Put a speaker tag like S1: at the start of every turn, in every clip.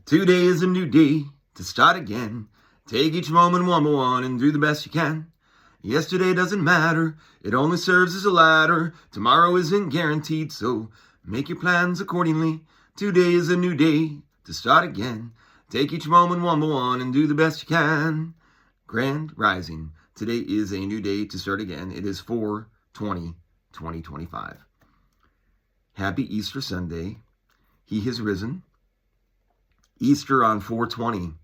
S1: Today is a new day to start again. Take each moment one by one and do the best you can. Yesterday doesn't matter, it only serves as a ladder. Tomorrow isn't guaranteed, so make your plans accordingly. Today is a new day to start again. Take each moment one by one and do the best you can. Grand Rising. Today is a new day to start again. It is 4/20/2025. Happy Easter Sunday. He has risen. Easter on 4/20.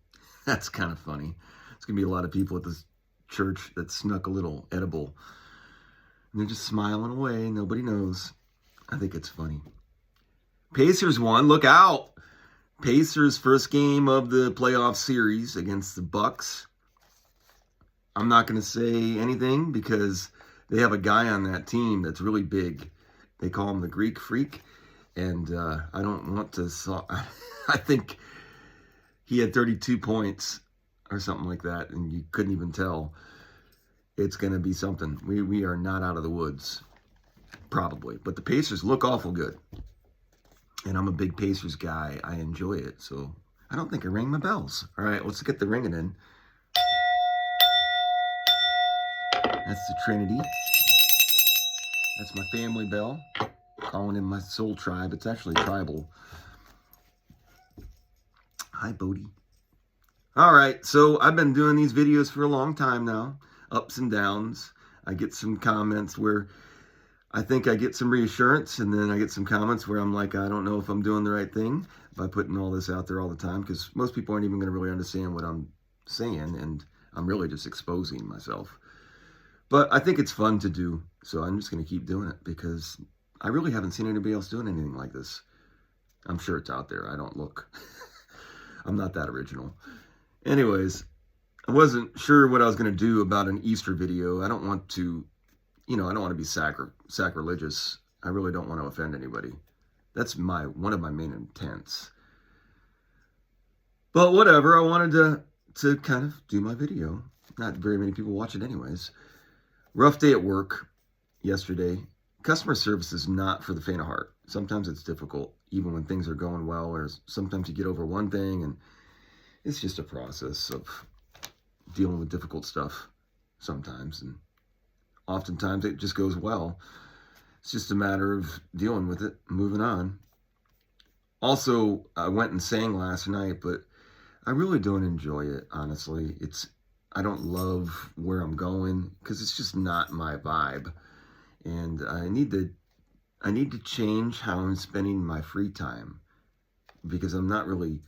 S1: That's kind of funny. There's going to be a lot of people at this church that snuck a little edible. And they're just smiling away. Nobody knows. I think it's funny. Pacers won. Look out. Pacers' first game of the playoff series against the Bucks. I'm not going to say anything because they have a guy on that team that's really big. They call him the Greek Freak. And I don't want to... I think he had 32 points or something like that, and you couldn't even tell. It's going to be something. We are not out of the woods, probably. But the Pacers look awful good. And I'm a big Pacers guy. I enjoy it. So I don't think I rang my bells. All right, let's get the ringing in. That's the Trinity. That's my family bell. Calling in my soul tribe. It's actually tribal. Hi, Bodie. All right, so I've been doing these videos for a long time now. Ups and downs. I get some comments where I think I get some reassurance, and then I get some comments where I'm like, I don't know if I'm doing the right thing by putting all this out there all the time, because most people aren't even going to really understand what I'm saying, and I'm really just exposing myself. But I think it's fun to do, so I'm just going to keep doing it, because I really haven't seen anybody else doing anything like this. I'm sure it's out there. I don't look. I'm not that original. Anyways, I wasn't sure what I was going to do about an Easter video. I don't want to, I don't want to be sacrilegious. I really don't want to offend anybody. That's one of my main intents. But whatever, I wanted to kind of do my video. Not very many people watch it anyways. Rough day at work yesterday. Customer service is not for the faint of heart. Sometimes it's difficult, even when things are going well, or sometimes you get over one thing, and it's just a process of dealing with difficult stuff sometimes, and oftentimes it just goes well. It's just a matter of dealing with it, moving on. Also, I went and sang last night, but I really don't enjoy it, honestly. I don't love where I'm going, because it's just not my vibe. And I need to change how I'm spending my free time, because I'm not really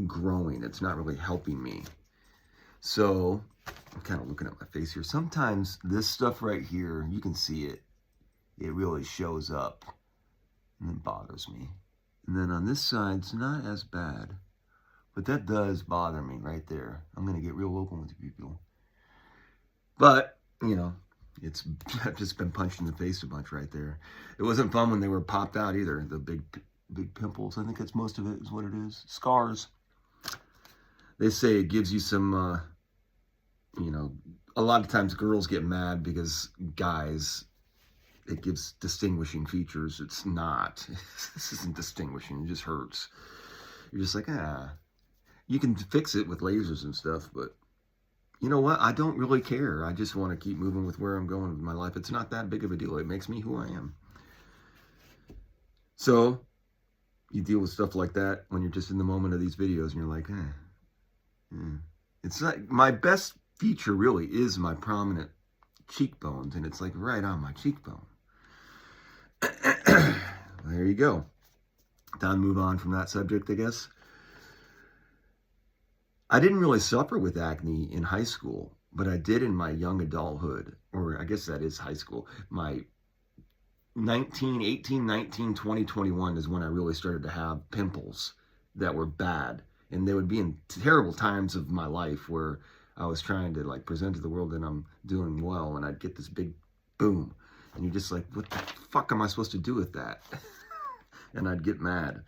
S1: growing. It's not really helping me. So I'm kind of looking at my face here. Sometimes this stuff right here, you can see it. It really shows up and it bothers me. And then on this side, it's not as bad, but that does bother me right there. I'm going to get real open with you people. But, I've just been punched in the face a bunch right there. It wasn't fun when they were popped out either. The big pimples. I think that's most of it is what it is. Scars. They say it gives you some, a lot of times girls get mad because guys, it gives distinguishing features. It's not. This isn't distinguishing. It just hurts. You're just like, You can fix it with lasers and stuff, but you know what? I don't really care. I just want to keep moving with where I'm going with my life. It's not that big of a deal. It makes me who I am. So you deal with stuff like that when you're just in the moment of these videos and you're like, It's like my best feature really is my prominent cheekbones, and it's like right on my cheekbone. There you go. Time to move on from that subject, I guess. I didn't really suffer with acne in high school, but I did in my young adulthood, or I guess that is high school. My 18, 19, 20, 21 is when I really started to have pimples that were bad. And they would be in terrible times of my life where I was trying to present to the world that I'm doing well, and I'd get this big boom. And you're just like, what the fuck am I supposed to do with that? And I'd get mad.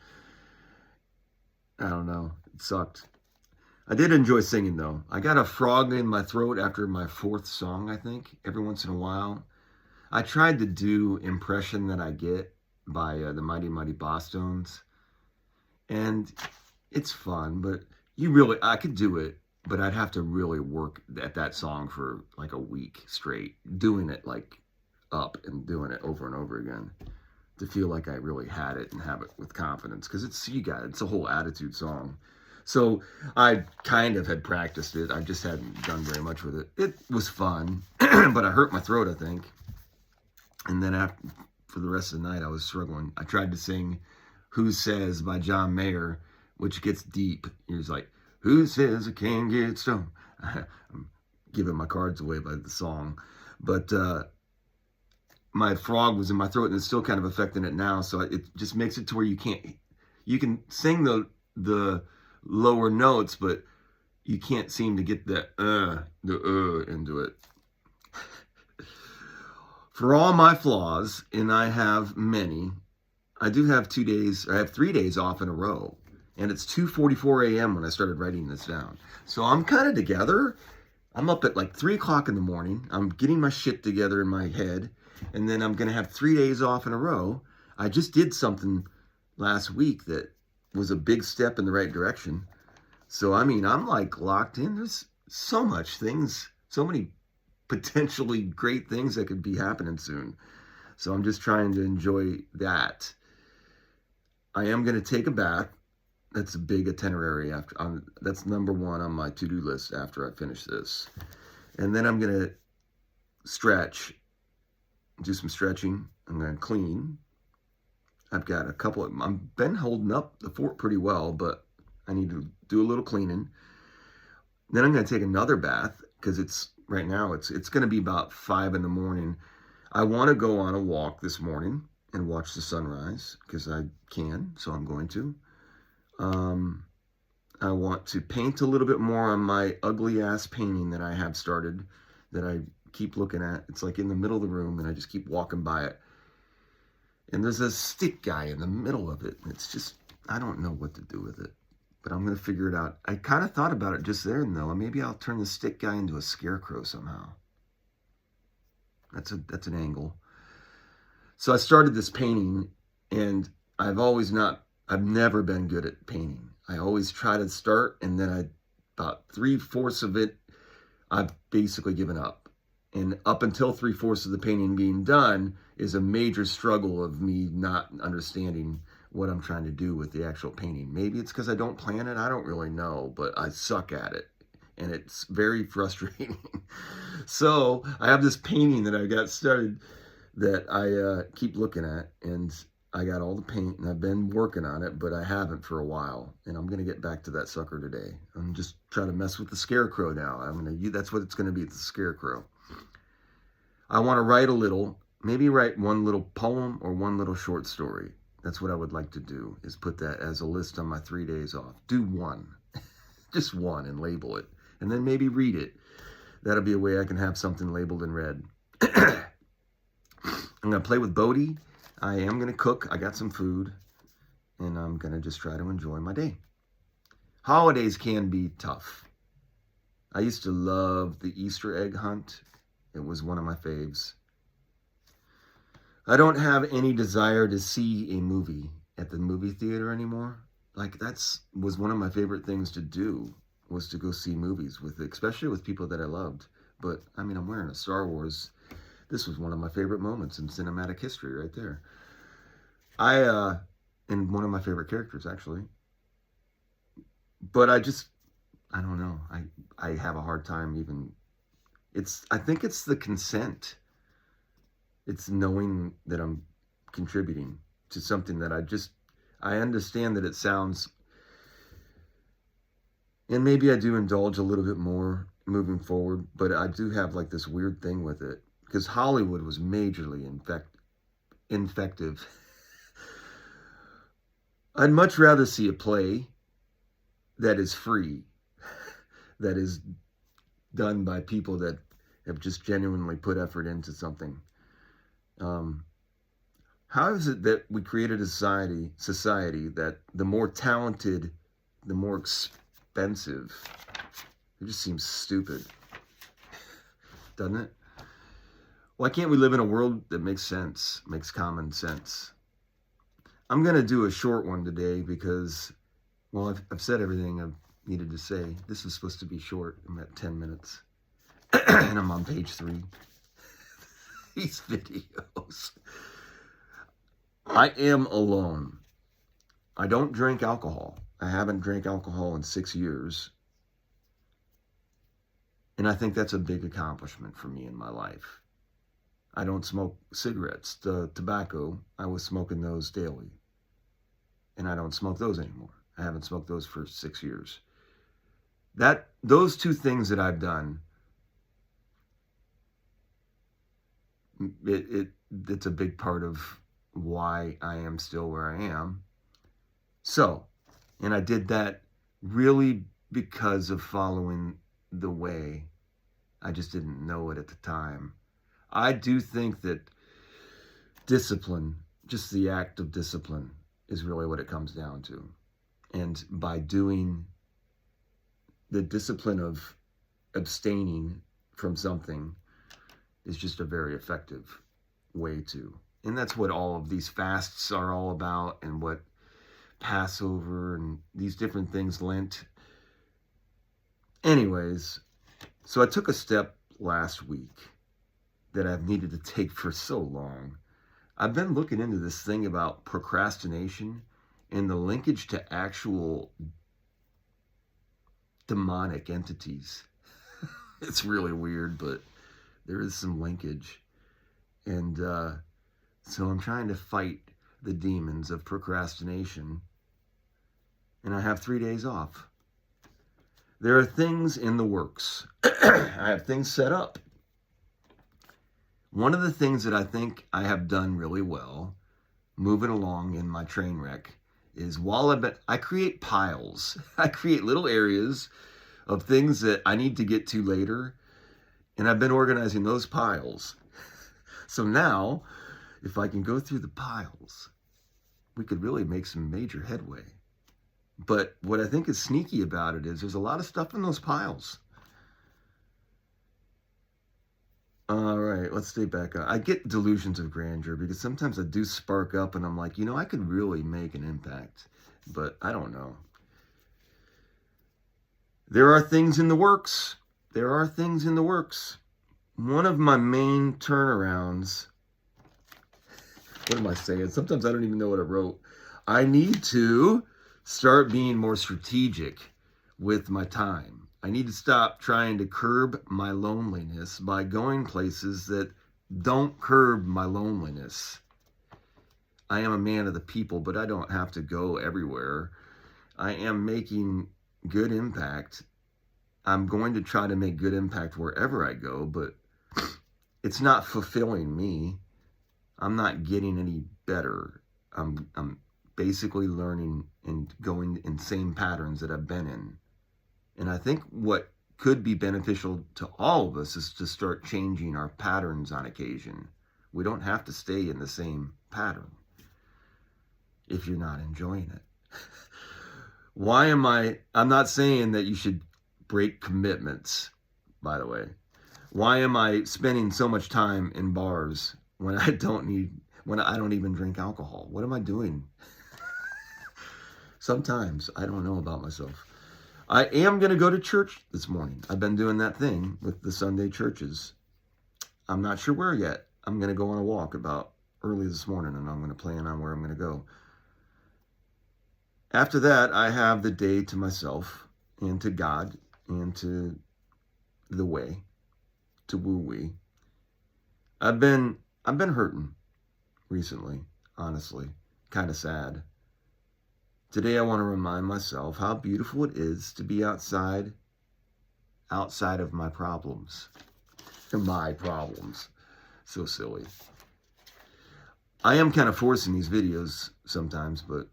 S1: I don't know. It sucked. I did enjoy singing, though. I got a frog in my throat after my 4th song, I think, every once in a while. I tried to do Impression That I Get by the Mighty Mighty Bosstones. And it's fun, but I could do it, but I'd have to really work at that song for like a week straight, doing it like up and doing it over and over again to feel like I really had it and have it with confidence. Because it's a whole attitude song. So I kind of had practiced it. I just hadn't done very much with it. It was fun, but I hurt my throat, I think. And then for the rest of the night, I was struggling. I tried to sing "Who Says" by John Mayer, which gets deep. He was like, "Who says I can't get stoned?" I'm giving my cards away by the song, but my frog was in my throat, and it's still kind of affecting it now. So it just makes it to where you can sing the lower notes, but you can't seem to get the into it. For all my flaws, and I have many, I do have 2 days, I have 3 days off in a row. And it's 2:44 a.m. when I started writing this down. So I'm kind of together. I'm up at like 3 o'clock in the morning. I'm getting my shit together in my head. And then I'm going to have 3 days off in a row. I just did something last week that was a big step in the right direction. So, I mean, I'm like locked in. There's so much things, so many potentially great things that could be happening soon. So I'm just trying to enjoy that. I am going to take a bath. That's a big itinerary. That's number one on my to-do list after I finish this. And then I'm going to stretch, do some stretching. I'm going to clean. I've been holding up the fort pretty well, but I need to do a little cleaning. Then I'm going to take another bath because right now it's going to be about 5 in the morning. I want to go on a walk this morning and watch the sunrise because I can, so I'm going to. I want to paint a little bit more on my ugly ass painting that I have started that I keep looking at. It's like in the middle of the room and I just keep walking by it. And there's a stick guy in the middle of it. It's just, I don't know what to do with it, but I'm going to figure it out. I kind of thought about it just there and though. Maybe I'll turn the stick guy into a scarecrow somehow. That's an angle. So I started this painting and I've never been good at painting. I always try to start and then about 3/4 of it, I've basically given up. And up until 3/4 of the painting being done is a major struggle of me not understanding what I'm trying to do with the actual painting. Maybe it's because I don't plan it. I don't really know, but I suck at it. And it's very frustrating. So I have this painting that I got started that I keep looking at, and I got all the paint, and I've been working on it, but I haven't for a while, and I'm going to get back to that sucker today. I'm just trying to mess with the scarecrow now. That's what it's going to be, it's the scarecrow. I want to write a little, maybe write one little poem or one little short story. That's what I would like to do, is put that as a list on my 3 days off. Do one, just one, and label it, and then maybe read it. That'll be a way I can have something labeled and read. I'm going to play with Bodhi. I am going to cook. I got some food. And I'm going to just try to enjoy my day. Holidays can be tough. I used to love the Easter egg hunt. It was one of my faves. I don't have any desire to see a movie at the movie theater anymore. Like, was one of my favorite things to do, was to go see movies especially with people that I loved. But, I mean, I'm wearing a Star Wars. This was one of my favorite moments in cinematic history right there. And one of my favorite characters, actually. But I don't know. I have a hard time even, I think it's the consent. It's knowing that I'm contributing to something that I understand that it sounds, and maybe I do indulge a little bit more moving forward, but I do have like this weird thing with it. Because Hollywood was majorly infective. I'd much rather see a play that is free, that is done by people that have just genuinely put effort into something. How is it that we created a society that the more talented, the more expensive? It just seems stupid, doesn't it? Why can't we live in a world that makes sense, makes common sense? I'm going to do a short one today because Well, I've said everything I've needed to say. This is supposed to be short. I'm at 10 minutes. And I'm on page 3. These videos. I am alone. I don't drink alcohol. I haven't drank alcohol in 6 years. And I think that's a big accomplishment for me in my life. I don't smoke cigarettes. The tobacco, I was smoking those daily. And I don't smoke those anymore. I haven't smoked those for 6 years. Those two things that I've done, it's a big part of why I am still where I am. So, and I did that really because of following the way. I just didn't know it at the time. I do think that discipline, just the act of discipline, is really what it comes down to. And by doing the discipline of abstaining from something is just a very effective way to. And that's what all of these fasts are all about, and what Passover and these different things, Lent. Anyways, so I took a step last week that I've needed to take for so long. I've been looking into this thing about procrastination and the linkage to actual demonic entities. It's really weird, but there is some linkage. And so I'm trying to fight the demons of procrastination. And I have 3 days off. There are things in the works. I have things set up. One of the things that I think I have done really well, moving along in my train wreck, is I create piles. I create little areas of things that I need to get to later, and I've been organizing those piles. So now, if I can go through the piles, we could really make some major headway. But what I think is sneaky about it is there's a lot of stuff in those piles. All right, let's stay back on. I get delusions of grandeur because sometimes I do spark up and I'm like, I could really make an impact, but I don't know. There are things in the works. There are things in the works. One of my main turnarounds, what am I saying? Sometimes I don't even know what I wrote. I need to start being more strategic with my time. I need to stop trying to curb my loneliness by going places that don't curb my loneliness. I am a man of the people, but I don't have to go everywhere. I am making good impact. I'm going to try to make good impact wherever I go, but it's not fulfilling me. I'm not getting any better. I'm basically learning and going in same patterns that I've been in. And I think what could be beneficial to all of us is to start changing our patterns on occasion. We don't have to stay in the same pattern if you're not enjoying it. I'm not saying that you should break commitments, by the way. Why am I spending so much time in bars when I don't even drink alcohol? What am I doing? Sometimes I don't know about myself. I am going to go to church this morning. I've been doing that thing with the Sunday churches. I'm not sure where yet. I'm going to go on a walk about early this morning, and I'm going to plan on where I'm going to go. After that, I have the day to myself and to God and to the way, to woo-wee. I've been hurting recently, honestly, kind of sad. Today I want to remind myself how beautiful it is to be outside of my problems. My problems. So silly. I am kind of forcing these videos sometimes, but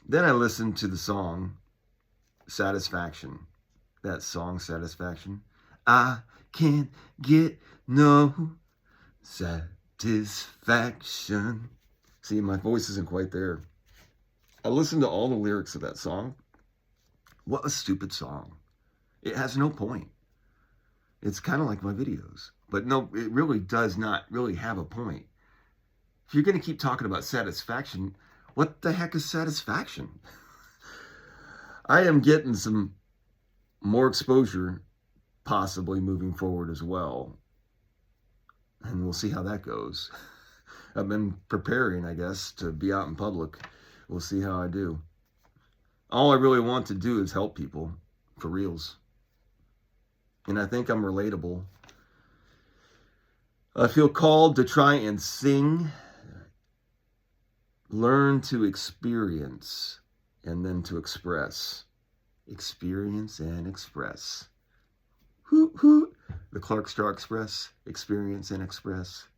S1: then I listen to the song Satisfaction. That song Satisfaction. I can't get no satisfaction. See, my voice isn't quite there. I listened to all the lyrics of that song. What a stupid song. It has no point. It's kind of like my videos. But no, it really does not really have a point. If you're going to keep talking about satisfaction, what the heck is satisfaction? I am getting some more exposure possibly moving forward as well. And we'll see how that goes. I've been preparing, I guess, to be out in public. We'll see how I do. All I really want to do is help people, for reals. And I think I'm relatable. I feel called to try and sing, learn to experience, and then to express. Experience and express. Hoot, hoot. The Clark Star Express. Experience and express.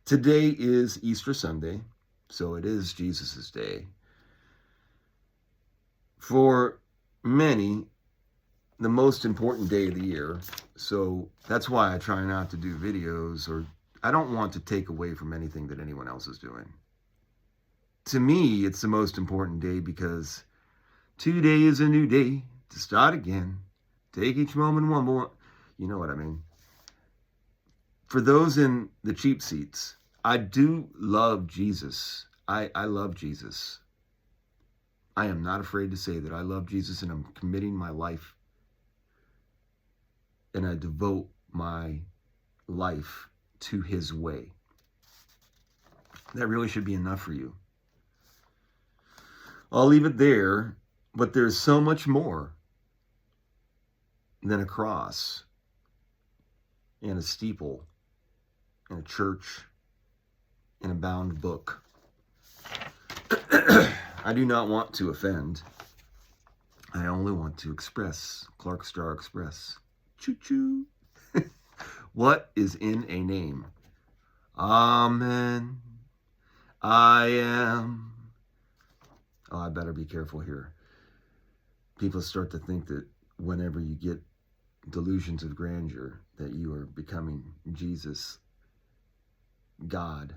S1: Today is Easter Sunday, so it is Jesus' day. For many, the most important day of the year. So that's why I try not to do videos, or I don't want to take away from anything that anyone else is doing. To me, it's the most important day because today is a new day to start again. Take each moment one more. You know what I mean. For those in the cheap seats, I do love Jesus. I love Jesus. I am not afraid to say that I love Jesus, and I'm committing my life, and I devote my life to his way. That really should be enough for you. I'll leave it there, but there's so much more than a cross and a steeple and a church and a bound book. I do not want to offend. I only want to express. Clark Star Express. Choo-choo. What is in a name? Amen. I am. Oh, I better be careful here. People start to think that whenever you get delusions of grandeur, that you are becoming Jesus, God,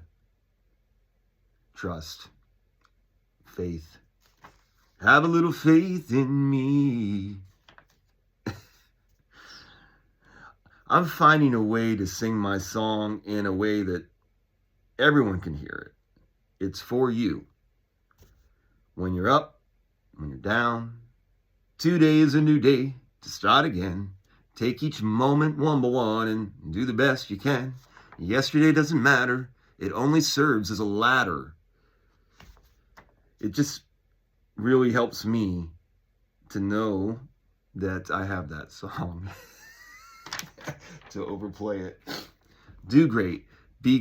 S1: trust, faith. Have a little faith in me. I'm finding a way to sing my song in a way that everyone can hear it. It's for you. When you're up, when you're down, today is a new day to start again. Take each moment one by one and do the best you can. Yesterday doesn't matter. It only serves as a ladder. It just really helps me to know that I have that song to overplay it. Do great, be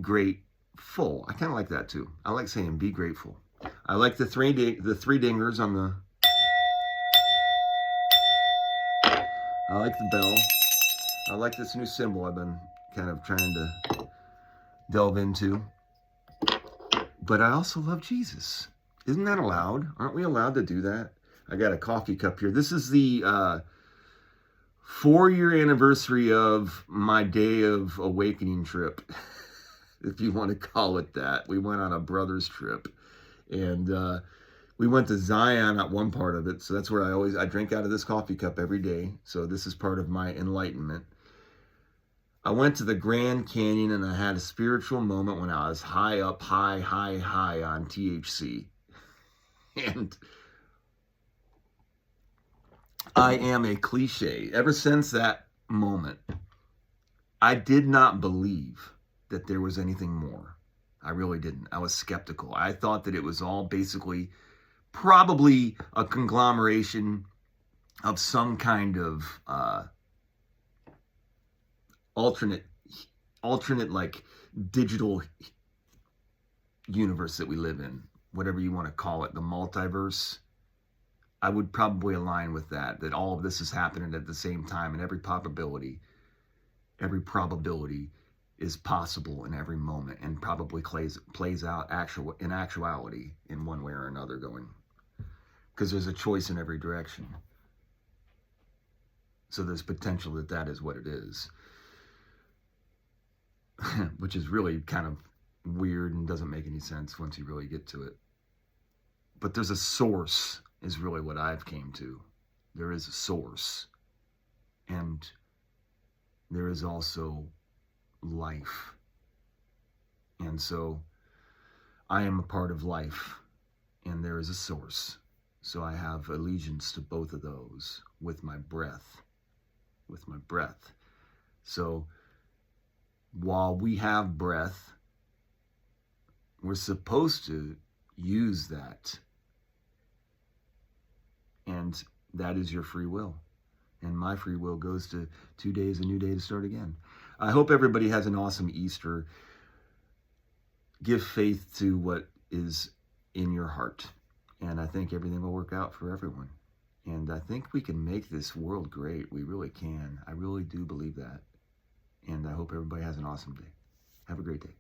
S1: grateful. I kind of like that too. I like saying be grateful. I like the three dingers on the. I like the bell. I like this new symbol I've been kind of trying to delve into. But I also love Jesus. Isn't that allowed? Aren't we allowed to do that? I got a coffee cup here. This is the 4-year anniversary of my Day of Awakening trip, if you want to call it that. We went on a brother's trip, and we went to Zion at one part of it. So that's where I drink out of this coffee cup every day. So this is part of my enlightenment. I went to the Grand Canyon, and I had a spiritual moment when I was high on THC. And I am a cliche. Ever since that moment, I did not believe that there was anything more. I really didn't. I was skeptical. I thought that it was all basically probably a conglomeration of some kind of alternate like digital universe that we live in, whatever you want to call it, the multiverse. I would probably align with that all of this is happening at the same time, and every probability is possible in every moment, and probably plays out in actuality in one way or another, going, because there's a choice in every direction. So there's potential that is what it is. Which is really kind of weird and doesn't make any sense once you really get to it. But there's a source, is really what I've came to. There is a source. And there is also life. And so I am a part of life, and there is a source. So I have allegiance to both of those with my breath. With my breath. So while we have breath, we're supposed to use that. And that is your free will. And my free will goes to 2 days, a new day to start again. I hope everybody has an awesome Easter. Give faith to what is in your heart. And I think everything will work out for everyone. And I think we can make this world great. We really can. I really do believe that. And I hope everybody has an awesome day. Have a great day.